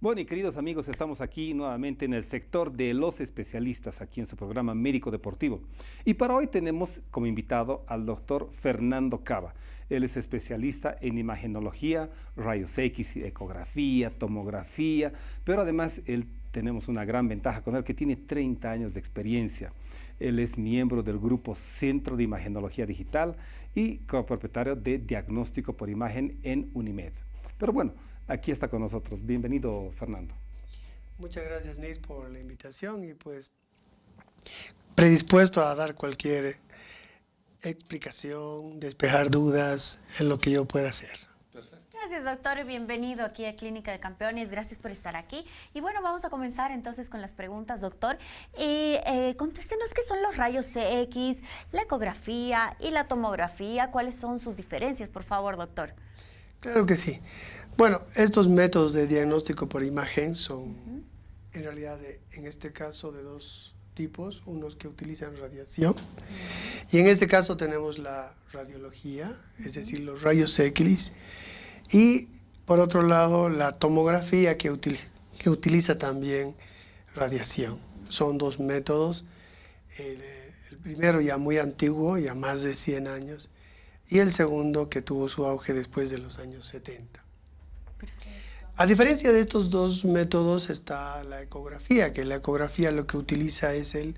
Bueno, y queridos amigos, estamos aquí nuevamente en el sector de los especialistas, aquí en su programa Médico Deportivo. Y para hoy tenemos como invitado al doctor Fernando Cava. Él es especialista en imagenología, rayos X, ecografía, tomografía, pero además tenemos una gran ventaja con él, que tiene 30 años de experiencia. Él es miembro del grupo Centro de Imagenología Digital y copropietario de Diagnóstico por Imagen en Unimed. Pero bueno, aquí está con nosotros. Bienvenido, Fernando. Muchas gracias, Nils, por la invitación y pues predispuesto a dar cualquier explicación, despejar dudas en lo que yo pueda hacer. Gracias, doctor, y bienvenido aquí a Clínica de Campeones. Gracias por estar aquí. Y bueno, vamos a comenzar entonces con las preguntas, doctor. Contéstenos qué son los rayos X, la ecografía y la tomografía. ¿Cuáles son sus diferencias, por favor, doctor? Claro que sí. Bueno, estos métodos de diagnóstico por imagen son, en realidad, en este caso, de dos tipos. Unos que utilizan radiación. Y en este caso tenemos la radiología, es decir, los rayos X. Y, por otro lado, la tomografía que utiliza también radiación. Son dos métodos. El primero ya muy antiguo, ya más de 100 años. Y el segundo que tuvo su auge después de los años 70. Perfecto. A diferencia de estos dos métodos está la ecografía, que la ecografía lo que utiliza es el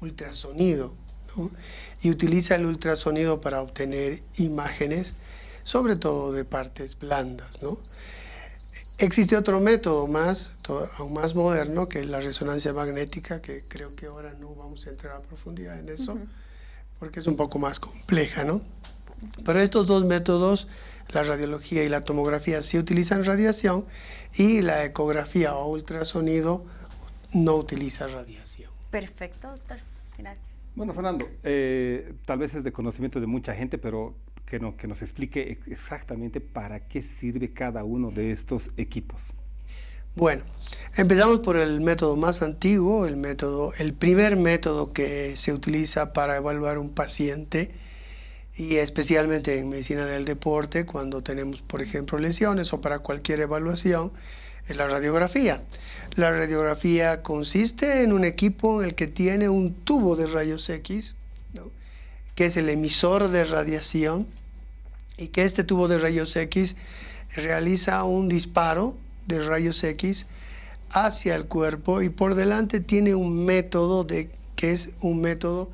ultrasonido, ¿no? Y utiliza el ultrasonido para obtener imágenes, sobre todo de partes blandas, ¿no? Existe otro método aún más moderno, que es la resonancia magnética, que creo que ahora no vamos a entrar a profundidad en eso, porque es un poco más compleja, ¿no? Pero estos dos métodos, la radiología y la tomografía, sí utilizan radiación, y la ecografía o ultrasonido no utiliza radiación. Perfecto, doctor. Gracias. Bueno, Fernando, tal vez es de conocimiento de mucha gente, pero que nos explique exactamente para qué sirve cada uno de estos equipos. Bueno, empezamos por el método más antiguo, el primer método que se utiliza para evaluar un paciente, y especialmente en medicina del deporte, cuando tenemos, por ejemplo, lesiones o para cualquier evaluación, es la radiografía. La radiografía consiste en un equipo en el que tiene un tubo de rayos X, ¿no?, que es el emisor de radiación, y que este tubo de rayos X realiza un disparo de rayos X hacia el cuerpo, y por delante tiene un método que es un método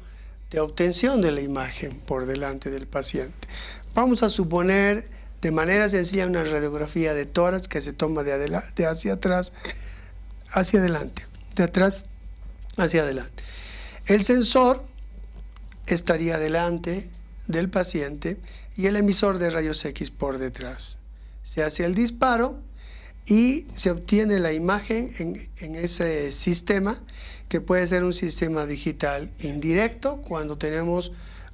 de obtención de la imagen por delante del paciente. Vamos a suponer de manera sencilla una radiografía de tórax que se toma de hacia atrás hacia adelante, de atrás hacia adelante. El sensor estaría delante del paciente y el emisor de rayos X por detrás. Se hace el disparo y se obtiene la imagen en ese sistema, que puede ser un sistema digital indirecto, cuando tenemos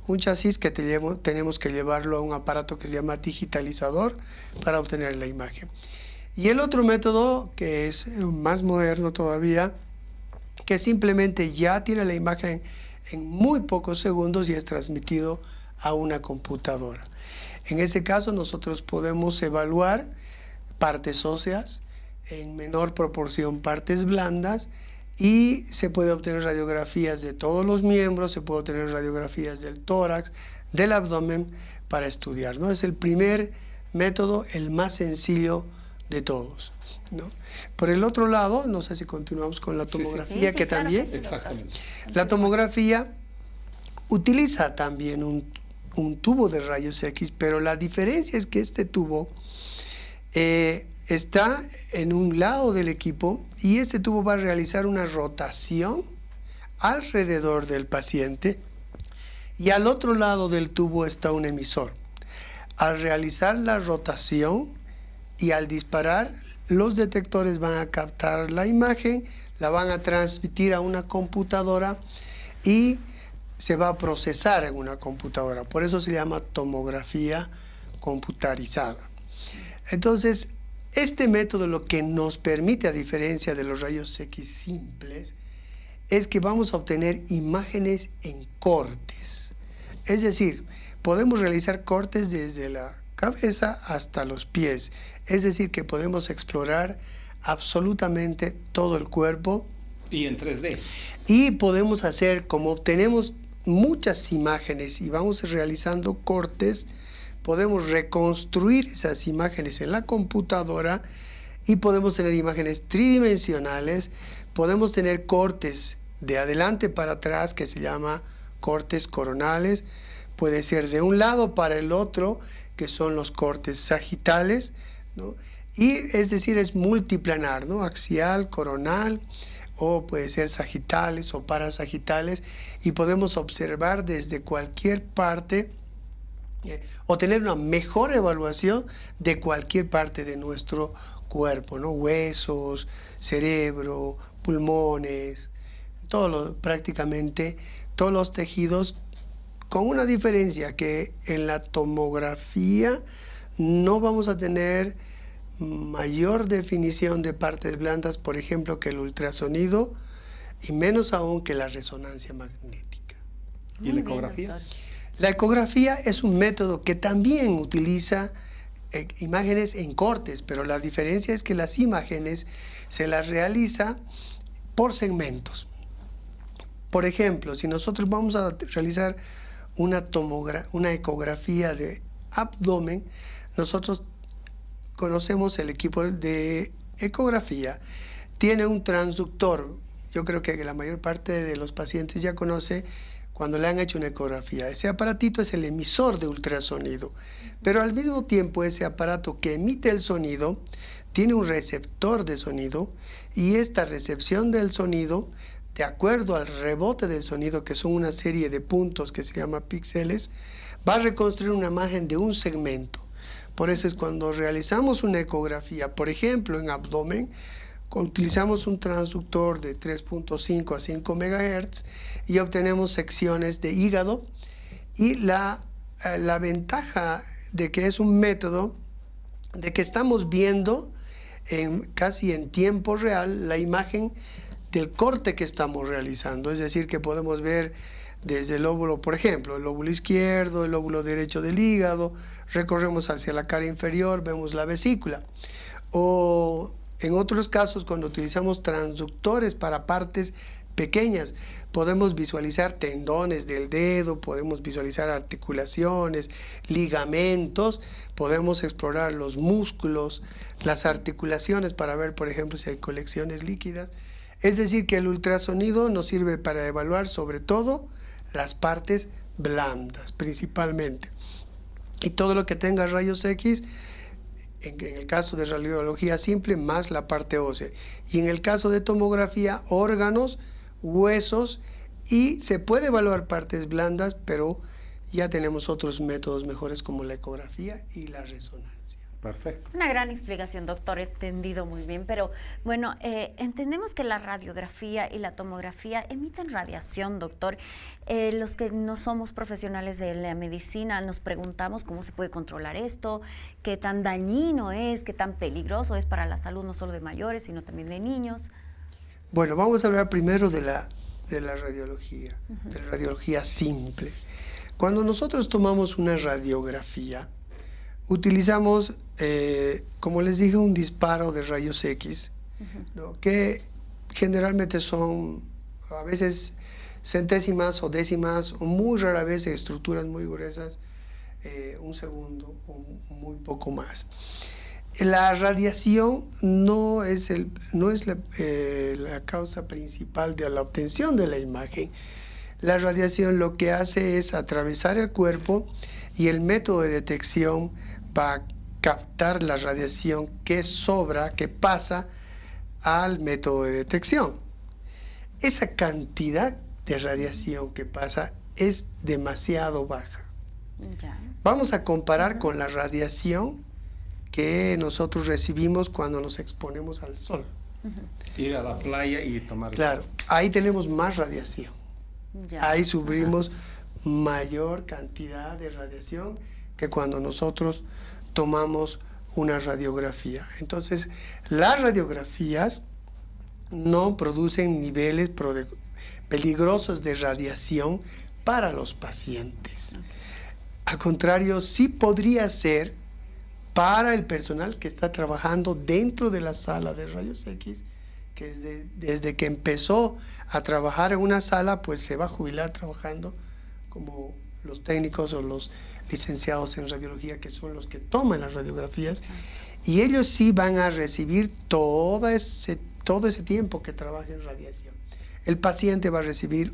un chasis que tenemos que llevarlo a un aparato que se llama digitalizador para obtener la imagen. Y el otro método, que es más moderno todavía, que simplemente ya tiene la imagen en muy pocos segundos y es transmitido a una computadora. En ese caso nosotros podemos evaluar partes óseas, en menor proporción partes blandas, y se puede obtener radiografías de todos los miembros, se puede obtener radiografías del tórax, del abdomen, para estudiar, ¿no? Es el primer método, el más sencillo de todos, ¿no? Por el otro lado, no sé si continuamos con la tomografía, que claro también... que sí, Exactamente. La tomografía utiliza también un tubo de rayos X, pero la diferencia es que este tubo está en un lado del equipo, y este tubo va a realizar una rotación alrededor del paciente, y al otro lado del tubo está un emisor. Al realizar la rotación y al disparar, los detectores van a captar la imagen, la van a transmitir a una computadora y se va a procesar en una computadora. Por eso se llama tomografía computarizada. Entonces, este método lo que nos permite, a diferencia de los rayos X simples, es que vamos a obtener imágenes en cortes. Es decir, podemos realizar cortes desde la cabeza hasta los pies. Es decir, que podemos explorar absolutamente todo el cuerpo. Y en 3D. Y podemos hacer, como tenemos muchas imágenes y vamos realizando cortes, podemos reconstruir esas imágenes en la computadora y podemos tener imágenes tridimensionales, podemos tener cortes de adelante para atrás que se llama cortes coronales, puede ser de un lado para el otro, que son los cortes sagitales, ¿no? Y es decir, es multiplanar, ¿no? Axial, coronal, o puede ser sagitales o parasagitales, y podemos observar desde cualquier parte o tener una mejor evaluación de cualquier parte de nuestro cuerpo, ¿no? Huesos, cerebro, pulmones, prácticamente todos los tejidos, con una diferencia que en la tomografía no vamos a tener mayor definición de partes blandas, por ejemplo, que el ultrasonido, y menos aún que la resonancia magnética. ¿Y la ecografía? Bien, La ecografía es un método que también utiliza imágenes en cortes, pero la diferencia es que las imágenes se las realiza por segmentos. Por ejemplo, si nosotros vamos a realizar una ecografía de abdomen, nosotros conocemos el equipo de ecografía. Tiene un transductor. Yo creo que la mayor parte de los pacientes ya conoce cuando le han hecho una ecografía. Ese aparatito es el emisor de ultrasonido, pero al mismo tiempo ese aparato que emite el sonido tiene un receptor de sonido, y esta recepción del sonido, de acuerdo al rebote del sonido, que son una serie de puntos que se llama píxeles, va a reconstruir una imagen de un segmento. Por eso es cuando realizamos una ecografía, por ejemplo en abdomen, utilizamos un transductor de 3.5 a 5 MHz y obtenemos secciones de hígado, y la ventaja de que es un método de que estamos viendo casi en tiempo real la imagen del corte que estamos realizando, es decir, que podemos ver desde el lóbulo, por ejemplo, el lóbulo izquierdo, el lóbulo derecho del hígado, recorremos hacia la cara inferior, vemos la vesícula. O en otros casos, cuando utilizamos transductores para partes pequeñas, podemos visualizar tendones del dedo, podemos visualizar articulaciones, ligamentos, podemos explorar los músculos, las articulaciones para ver, por ejemplo, si hay colecciones líquidas. Es decir, que el ultrasonido nos sirve para evaluar sobre todo las partes blandas, principalmente. Y todo lo que tenga rayos X, en el caso de radiología simple, más la parte ósea. Y en el caso de tomografía, órganos, huesos, y se puede evaluar partes blandas, pero ya tenemos otros métodos mejores como la ecografía y la resonancia. Perfecto. Una gran explicación, doctor, entendido muy bien, pero bueno, entendemos que la radiografía y la tomografía emiten radiación, doctor. Los que no somos profesionales de la medicina nos preguntamos cómo se puede controlar esto, qué tan dañino es, qué tan peligroso es para la salud no solo de mayores, sino también de niños. Bueno, vamos a hablar primero de la radiología, de la radiología simple. Cuando nosotros tomamos una radiografía, utilizamos, como les dije, un disparo de rayos X, ¿no? Que generalmente son a veces centésimas o décimas, o muy rara vez estructuras muy gruesas, un segundo o muy poco más. La radiación no es la causa principal de la obtención de la imagen. La radiación lo que hace es atravesar el cuerpo, y el método de detección va a captar la radiación que sobra, que pasa al método de detección. Esa cantidad de radiación que pasa es demasiado baja. Ya. Vamos a comparar con la radiación que nosotros recibimos cuando nos exponemos al sol. Ir a la playa y tomar Claro, sol. ahí tenemos más radiación. Ya. Ahí sufrimos mayor cantidad de radiación que cuando nosotros tomamos una radiografía. Entonces, las radiografías no producen niveles peligrosos de radiación para los pacientes. Al contrario, sí podría ser para el personal que está trabajando dentro de la sala de rayos X, que desde que empezó a trabajar en una sala, pues se va a jubilar trabajando como los técnicos o los licenciados en radiología, que son los que toman las radiografías. Y ellos sí van a recibir todo ese tiempo que trabaja en radiación. El paciente va a recibir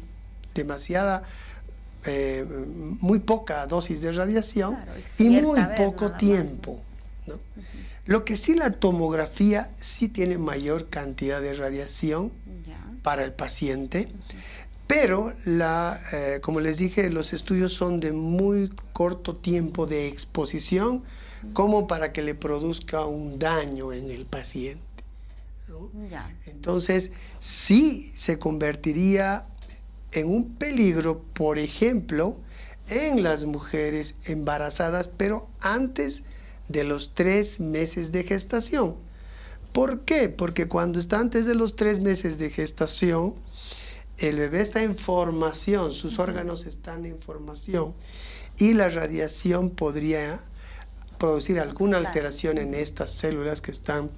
muy poca dosis de radiación, claro, y muy poco tiempo, ¿no? Lo que sí, la tomografía sí tiene mayor cantidad de radiación para el paciente, pero como les dije, los estudios son de muy corto tiempo de exposición, como para que le produzca un daño en el paciente, ¿no? Entonces, sí se convertiría en un peligro, por ejemplo, en las mujeres embarazadas, pero antes de los 3 meses de gestación. ¿Por qué? Porque cuando está antes de los 3 meses de gestación, el bebé está en formación, sus órganos están en formación, y la radiación podría producir alguna alteración en estas células que están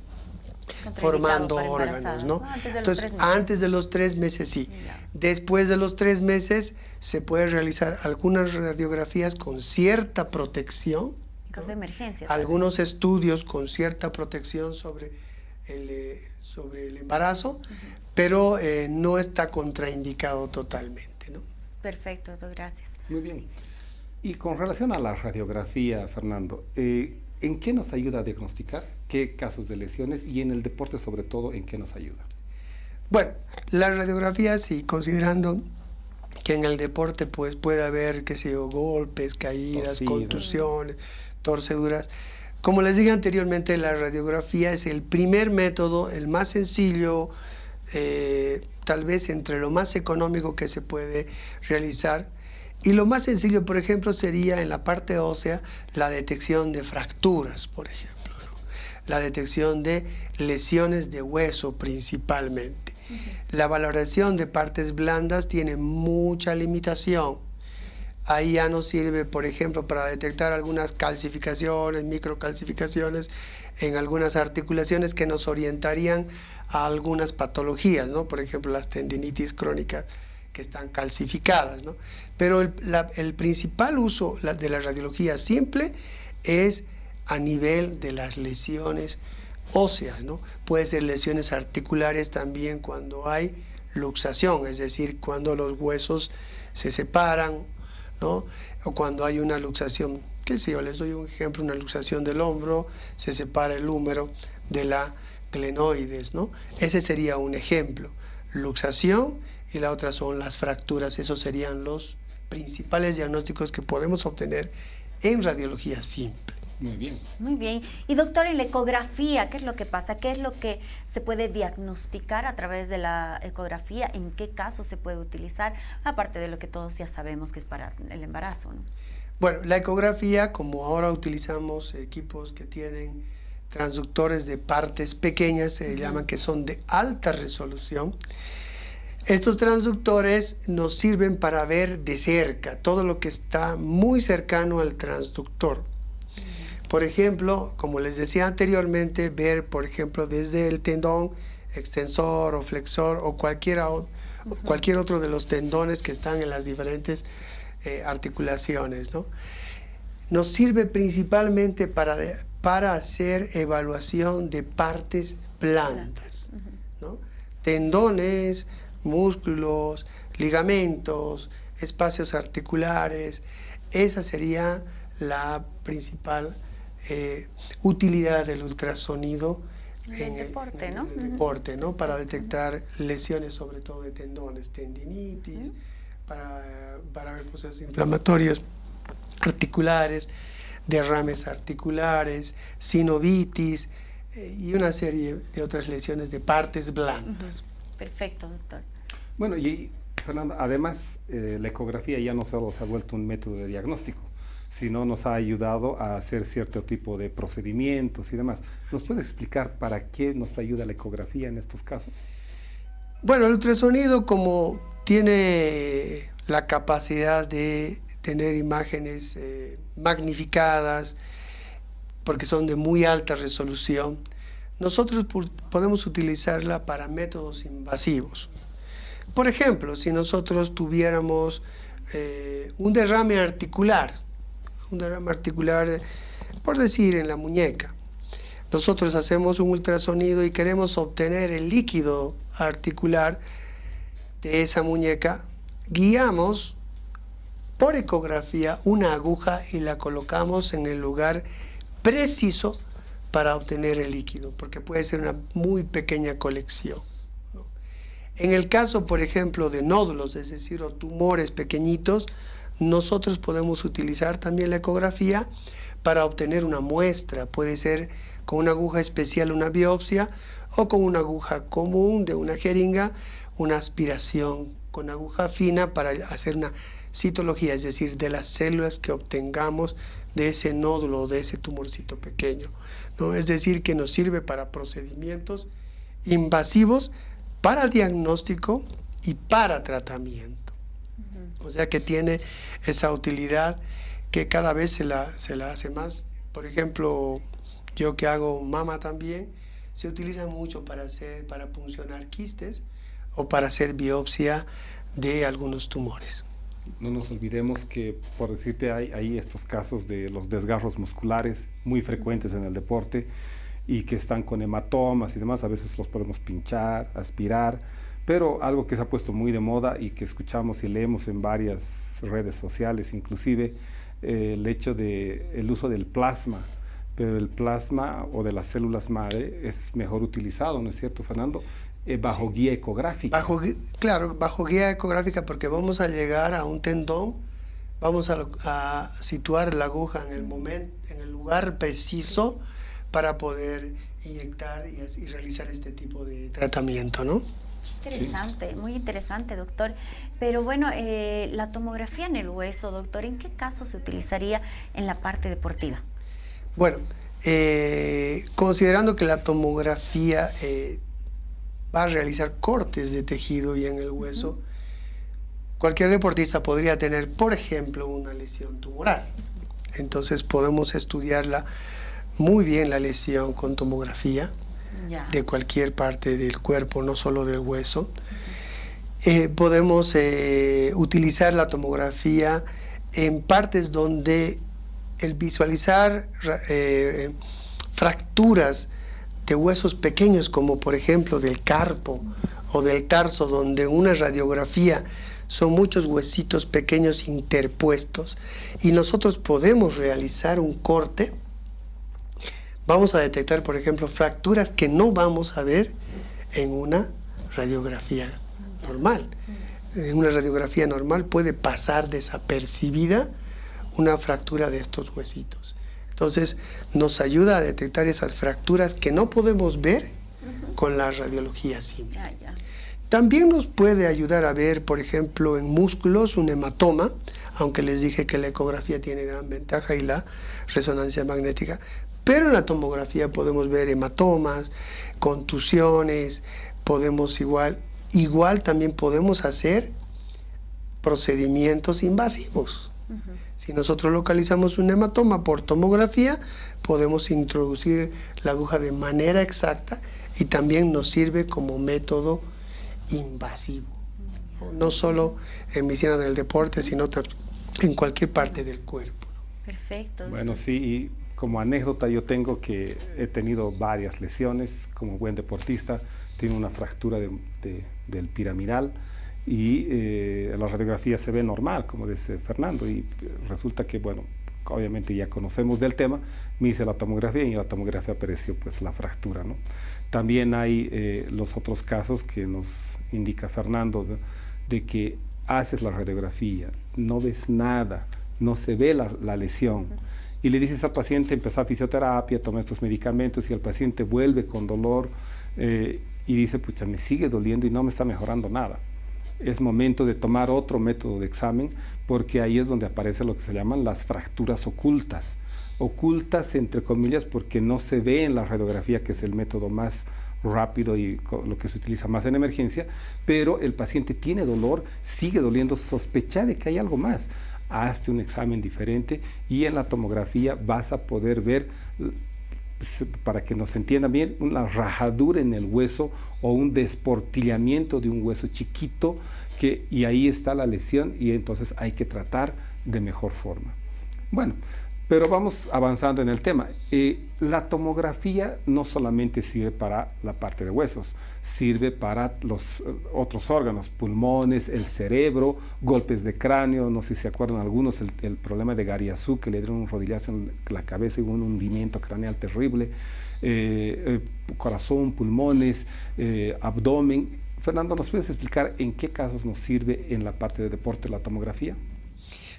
formando órganos, ¿no? Entonces, antes de los 3 meses sí. Después de los 3 meses se puede realizar algunas radiografías con cierta protección, en caso de emergencia. Algunos estudios con cierta protección sobre el embarazo, pero no está contraindicado totalmente, ¿no? Perfecto, doctor, gracias. Muy bien. Y con relación a la radiografía, Fernando, ¿en qué nos ayuda a diagnosticar qué casos de lesiones, y en el deporte sobre todo, en qué nos ayuda? Bueno, la radiografía, sí, considerando que en el deporte pues puede haber, qué sé yo, golpes, caídas, contusiones, torceduras. Como les dije anteriormente, la radiografía es el primer método, el más sencillo, tal vez entre lo más económico que se puede realizar. Y lo más sencillo, por ejemplo, sería en la parte ósea la detección de fracturas, por ejemplo, ¿no? La detección de lesiones de hueso principalmente. La valoración de partes blandas tiene mucha limitación. Ahí ya nos sirve, por ejemplo, para detectar algunas calcificaciones, microcalcificaciones en algunas articulaciones que nos orientarían a algunas patologías, ¿no? Por ejemplo, las tendinitis crónicas que están calcificadas, ¿no? Pero el principal uso de la radiología simple es a nivel de las lesiones óseas, ¿no? Puede ser lesiones articulares también cuando hay luxación, es decir, cuando los huesos se separan, ¿no? O cuando hay una luxación, qué sé yo, les doy un ejemplo, una luxación del hombro, se separa el húmero de la glenoides, ¿no? Ese sería un ejemplo, luxación, y la otra son las fracturas. Esos serían los principales diagnósticos que podemos obtener en radiología simple. Muy bien. Muy bien. Y doctor, en la ecografía, ¿qué es lo que pasa? ¿Qué es lo que se puede diagnosticar a través de la ecografía? ¿En qué casos se puede utilizar? Aparte de lo que todos ya sabemos que es para el embarazo, ¿no? Bueno, la ecografía, como ahora utilizamos equipos que tienen transductores de partes pequeñas, se llaman, que son de alta resolución. Estos transductores nos sirven para ver de cerca todo lo que está muy cercano al transductor. Por ejemplo, como les decía anteriormente, ver, por ejemplo, desde el tendón extensor o flexor o cualquier otro de los tendones que están en las diferentes articulaciones, ¿no? Nos sirve principalmente para hacer evaluación de partes blandas, ¿no? Tendones, músculos, ligamentos, espacios articulares. Esa sería la principal utilidad del ultrasonido en el deporte, ¿no? En el deporte, ¿no? Para detectar lesiones, sobre todo de tendones, tendinitis, para ver procesos inflamatorios articulares, derrames articulares, sinovitis y una serie de otras lesiones de partes blandas. Perfecto, doctor. Bueno, y Fernando, además la ecografía ya no solo se ha vuelto un método de diagnóstico, sino nos ha ayudado a hacer cierto tipo de procedimientos y demás. ¿Nos puede explicar para qué nos ayuda la ecografía en estos casos? Bueno, el ultrasonido, como tiene la capacidad de tener imágenes magnificadas, porque son de muy alta resolución, nosotros podemos utilizarla para métodos invasivos. Por ejemplo, si nosotros tuviéramos un derrame articular, por decir en la muñeca, nosotros hacemos un ultrasonido y queremos obtener el líquido articular de esa muñeca, guiamos por ecografía una aguja y la colocamos en el lugar preciso para obtener el líquido, porque puede ser una muy pequeña colección, ¿no? En el caso, por ejemplo, de nódulos, es decir, o tumores pequeñitos, nosotros podemos utilizar también la ecografía para obtener una muestra. Puede ser con una aguja especial una biopsia o con una aguja común de una jeringa, una aspiración con aguja fina para hacer una citología, es decir, de las células que obtengamos de ese nódulo o de ese tumorcito pequeño, ¿no? Es decir, que nos sirve para procedimientos invasivos, para diagnóstico y para tratamiento. O sea que tiene esa utilidad que cada vez se la hace más. Por ejemplo, yo que hago mama también, se utiliza mucho para puncionar quistes o para hacer biopsia de algunos tumores. No nos olvidemos que, por decirte, hay estos casos de los desgarros musculares muy frecuentes en el deporte y que están con hematomas y demás. A veces los podemos pinchar, aspirar, pero algo que se ha puesto muy de moda y que escuchamos y leemos en varias redes sociales, inclusive el hecho del uso del plasma. Pero el plasma o de las células madre es mejor utilizado, ¿no es cierto, Fernando? Bajo guía ecográfica. Claro, bajo guía ecográfica, porque vamos a llegar a un tendón, vamos a situar la aguja en el lugar preciso para poder inyectar y realizar este tipo de tratamiento, ¿no? Interesante, muy interesante, doctor. Pero bueno, la tomografía en el hueso, doctor, ¿en qué caso se utilizaría en la parte deportiva? Bueno, considerando que la tomografía va a realizar cortes de tejido y en el hueso, cualquier deportista podría tener, por ejemplo, una lesión tumoral. Entonces podemos estudiarla muy bien, la lesión, con tomografía de cualquier parte del cuerpo, no solo del hueso. Podemos utilizar la tomografía en partes donde el visualizar fracturas de huesos pequeños, como por ejemplo del carpo o del tarso, donde una radiografía son muchos huesitos pequeños interpuestos y nosotros podemos realizar un corte, vamos a detectar, por ejemplo, fracturas que no vamos a ver en una radiografía normal. En una radiografía normal puede pasar desapercibida una fractura de estos huesitos. Entonces, nos ayuda a detectar esas fracturas que no podemos ver con la radiología simple. También nos puede ayudar a ver, por ejemplo, en músculos un hematoma, aunque les dije que la ecografía tiene gran ventaja y la resonancia magnética, pero en la tomografía podemos ver hematomas, contusiones, podemos igual también podemos hacer procedimientos invasivos. Si nosotros localizamos un hematoma por tomografía, podemos introducir la aguja de manera exacta y también nos sirve como método invasivo. No solo en medicina del deporte, sino en cualquier parte del cuerpo. Perfecto. Bueno, sí, y como anécdota yo tengo que he tenido varias lesiones como buen deportista. Tengo una fractura del piramidal y la radiografía se ve normal, como dice Fernando, y resulta que, bueno, obviamente ya conocemos del tema, me hice la tomografía y en la tomografía apareció pues la fractura, ¿no? También hay los otros casos que nos indica Fernando, de que haces la radiografía, no ves nada, no se ve la lesión, y le dices al paciente, empieza fisioterapia, toma estos medicamentos, y el paciente vuelve con dolor y dice, pucha, me sigue doliendo y no me está mejorando nada. Es momento de tomar otro método de examen, porque ahí es donde aparece lo que se llaman las fracturas ocultas. Ocultas entre comillas porque no se ve en la radiografía, que es el método más rápido y lo que se utiliza más en emergencia, pero el paciente tiene dolor, sigue doliendo, sospecha de que hay algo más. hazte un examen diferente y en la tomografía vas a poder ver, para que nos entiendan bien, una rajadura en el hueso o un desportillamiento de un hueso chiquito, y ahí está la lesión y entonces hay que tratar de mejor forma. Bueno, pero vamos avanzando en el tema. La tomografía no solamente sirve para la parte de huesos, sirve para los otros órganos, pulmones, el cerebro, golpes de cráneo, no sé si se acuerdan algunos, el problema de Gariazú, que le dieron un rodillazo en la cabeza y un hundimiento craneal terrible, corazón, pulmones, abdomen. Fernando, ¿nos puedes explicar en qué casos nos sirve en la parte de deporte la tomografía?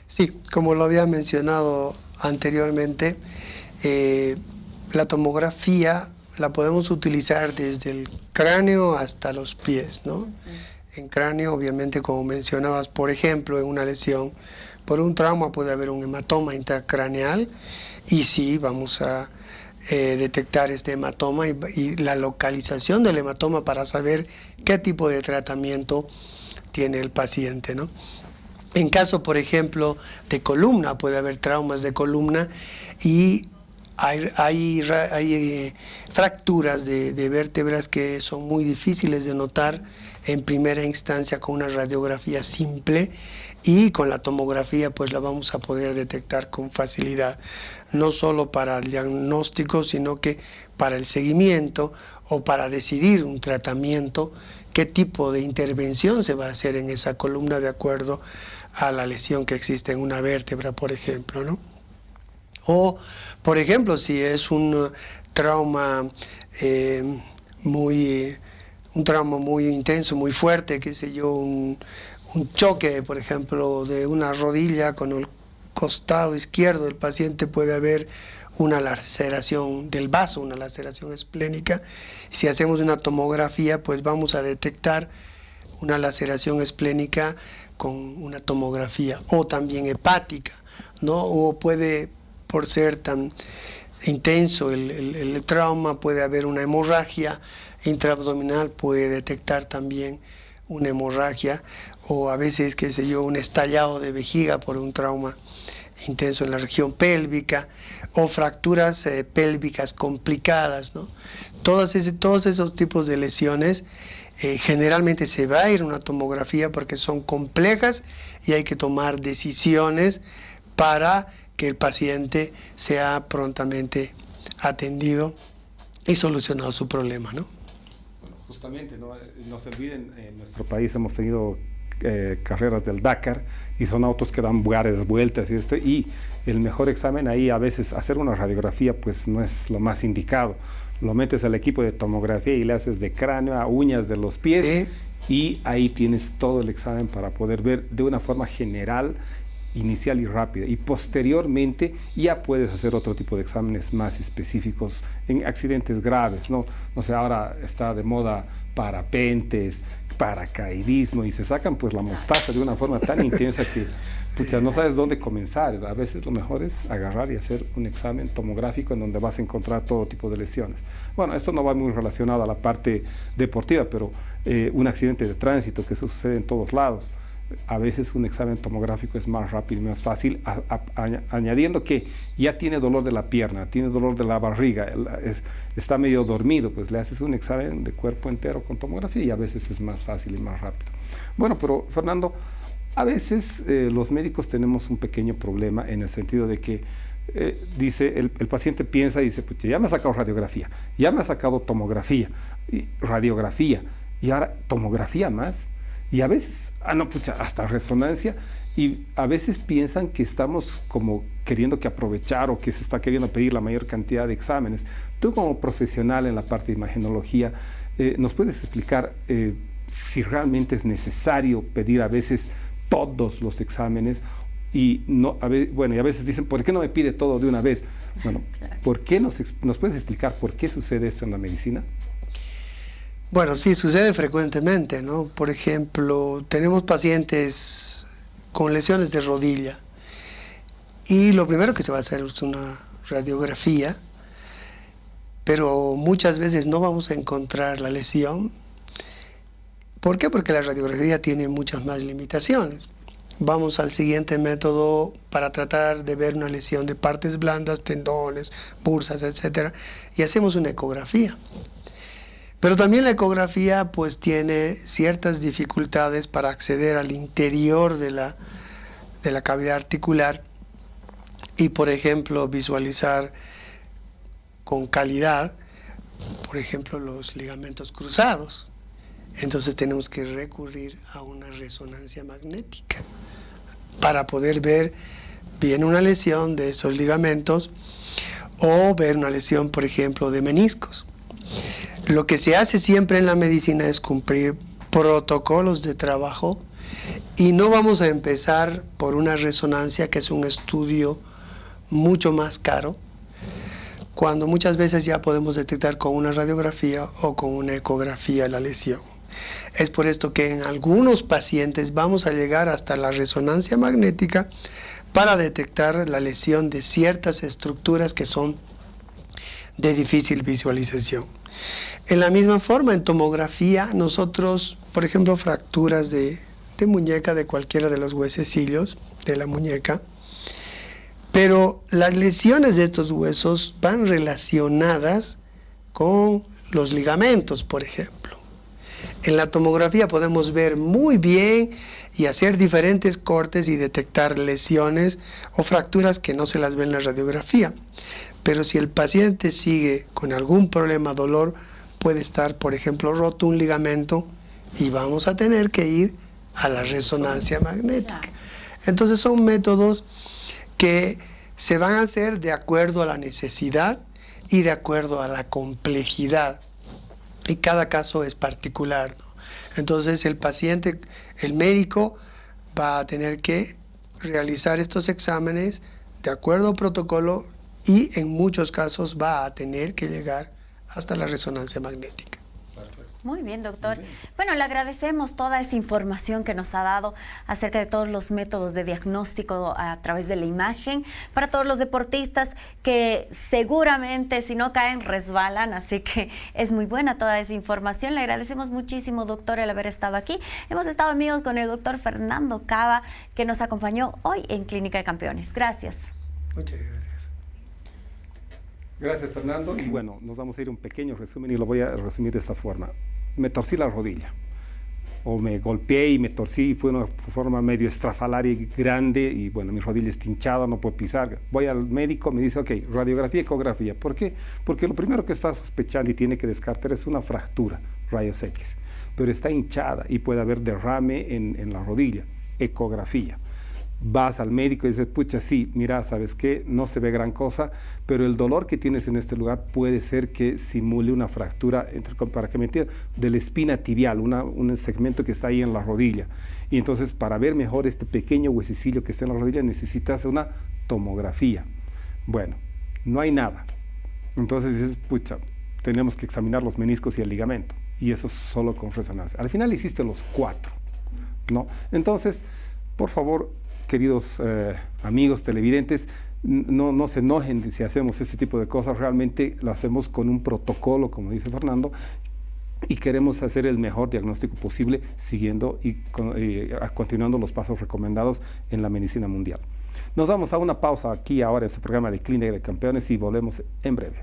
Sí, como lo había mencionado anteriormente, la tomografía la podemos utilizar desde el cráneo hasta los pies, ¿no? En cráneo, obviamente, como mencionabas, por ejemplo, en una lesión por un trauma puede haber un hematoma intracraneal y sí, vamos a detectar este hematoma y la localización del hematoma para saber qué tipo de tratamiento tiene el paciente, ¿no? En caso, por ejemplo, de columna, puede haber traumas de columna y hay fracturas de vértebras que son muy difíciles de notar en primera instancia con una radiografía simple, y con la tomografía pues la vamos a poder detectar con facilidad, no solo para el diagnóstico, sino que para el seguimiento o para decidir un tratamiento, qué tipo de intervención se va a hacer en esa columna de acuerdo a la lesión que existe en una vértebra, por ejemplo, ¿no? O, por ejemplo, si es un trauma muy intenso, muy fuerte, qué sé yo, un choque, por ejemplo, de una rodilla con el costado izquierdo del paciente, puede haber una laceración del vaso, una laceración esplénica. Si hacemos una tomografía, pues vamos a detectar una laceración esplénica con una tomografía, o también hepática, ¿no? O puede, por ser tan intenso el trauma, puede haber una hemorragia intraabdominal, puede detectar también una hemorragia, o a veces, qué sé yo, un estallado de vejiga por un trauma intenso en la región pélvica, o fracturas pélvicas complicadas, ¿no? Todos esos tipos de lesiones generalmente se va a ir a una tomografía porque son complejas y hay que tomar decisiones para que el paciente sea prontamente atendido y solucionado su problema, ¿no? Bueno, justamente, no se olviden, en nuestro país hemos tenido carreras del Dakar y son autos que dan varias vueltas y el mejor examen ahí, a veces hacer una radiografía pues no es lo más indicado. Lo metes al equipo de tomografía y le haces de cráneo a uñas de los pies, sí, y ahí tienes todo el examen para poder ver de una forma general, inicial y rápida, y posteriormente ya puedes hacer otro tipo de exámenes más específicos en accidentes graves, ¿no? O sea, ahora está de moda parapentes, paracaidismo, y se sacan pues la mostaza de una forma tan intensa que pucha, no sabes dónde comenzar. A veces lo mejor es agarrar y hacer un examen tomográfico en donde vas a encontrar todo tipo de lesiones. Bueno, esto no va muy relacionado a la parte deportiva, pero un accidente de tránsito, que eso sucede en todos lados, a veces un examen tomográfico es más rápido y más fácil, añadiendo que ya tiene dolor de la pierna, tiene dolor de la barriga, está medio dormido, pues le haces un examen de cuerpo entero con tomografía y a veces es más fácil y más rápido. Bueno, pero Fernando, a veces los médicos tenemos un pequeño problema en el sentido de que dice, el paciente piensa y dice, pues ya me ha sacado radiografía, ya me ha sacado tomografía, radiografía, y ahora tomografía más. Y a veces, hasta resonancia, y a veces piensan que estamos como queriendo que aprovechar o que se está queriendo pedir la mayor cantidad de exámenes. Tú como profesional en la parte de imagenología, ¿nos puedes explicar si realmente es necesario pedir a veces todos los exámenes? Y a veces dicen, ¿por qué no me pide todo de una vez? Bueno, claro. ¿Por qué nos puedes explicar por qué sucede esto en la medicina? Bueno, sí, sucede frecuentemente, ¿no? Por ejemplo, tenemos pacientes con lesiones de rodilla y lo primero que se va a hacer es una radiografía, pero muchas veces no vamos a encontrar la lesión. ¿Por qué? Porque la radiografía tiene muchas más limitaciones. vamos al siguiente método para tratar de ver una lesión de partes blandas, tendones, bursas, etcétera, y hacemos una ecografía. Pero también la ecografía pues tiene ciertas dificultades para acceder al interior de la cavidad articular y, por ejemplo, visualizar con calidad, por ejemplo, los ligamentos cruzados. Entonces tenemos que recurrir a una resonancia magnética para poder ver bien una lesión de esos ligamentos o ver una lesión, por ejemplo, de meniscos. Lo que se hace siempre en la medicina es cumplir protocolos de trabajo y no vamos a empezar por una resonancia, que es un estudio mucho más caro, cuando muchas veces ya podemos detectar con una radiografía o con una ecografía la lesión. Es por esto que en algunos pacientes vamos a llegar hasta la resonancia magnética para detectar la lesión de ciertas estructuras que son de difícil visualización. En la misma forma, en tomografía, nosotros, por ejemplo, fracturas de muñeca, de cualquiera de los huesecillos de la muñeca, pero las lesiones de estos huesos van relacionadas con los ligamentos, por ejemplo. En la tomografía podemos ver muy bien y hacer diferentes cortes y detectar lesiones o fracturas que no se las ve en la radiografía. Pero si el paciente sigue con algún problema, dolor, puede estar, por ejemplo, roto un ligamento y vamos a tener que ir a la resonancia magnética. Entonces son métodos que se van a hacer de acuerdo a la necesidad y de acuerdo a la complejidad. Y cada caso es particular, ¿no? Entonces el paciente, el médico, va a tener que realizar estos exámenes de acuerdo al protocolo y en muchos casos va a tener que llegar hasta la resonancia magnética. Muy bien, doctor. Bueno, le agradecemos toda esta información que nos ha dado acerca de todos los métodos de diagnóstico a través de la imagen para todos los deportistas que seguramente si no caen resbalan, así que es muy buena toda esa información. Le agradecemos muchísimo, doctor, el haber estado aquí. Hemos estado amigos con el doctor Fernando Cava, que nos acompañó hoy en Clínica de Campeones. Gracias. Muchas gracias. Gracias, Fernando. Y bueno, nos vamos a ir a un pequeño resumen y lo voy a resumir de esta forma. Me torcí la rodilla, o me golpeé y me torcí, y fue una forma medio estrafalaria y grande, y bueno, mi rodilla está hinchada, no puedo pisar. Voy al médico, me dice, ok, radiografía, ecografía. ¿Por qué? Porque lo primero que está sospechando y tiene que descartar es una fractura, rayos X, pero está hinchada y puede haber derrame en la rodilla, ecografía. Vas al médico y dices, pucha, sí, mira, ¿sabes qué? No se ve gran cosa, pero el dolor que tienes en este lugar puede ser que simule una fractura, para que me entiendan, de la espina tibial, un segmento que está ahí en la rodilla. Y entonces, para ver mejor este pequeño huesecillo que está en la rodilla, necesitas una tomografía. Bueno, no hay nada. Entonces dices, pucha, tenemos que examinar los meniscos y el ligamento. Y eso solo con resonancia. Al final hiciste los 4, ¿no? Entonces, por favor, queridos amigos televidentes, no se enojen si hacemos este tipo de cosas. Realmente lo hacemos con un protocolo, como dice Fernando, y queremos hacer el mejor diagnóstico posible siguiendo y continuando los pasos recomendados en la medicina mundial. Nos vamos a una pausa aquí ahora en su programa de Clínica de Campeones y volvemos en breve.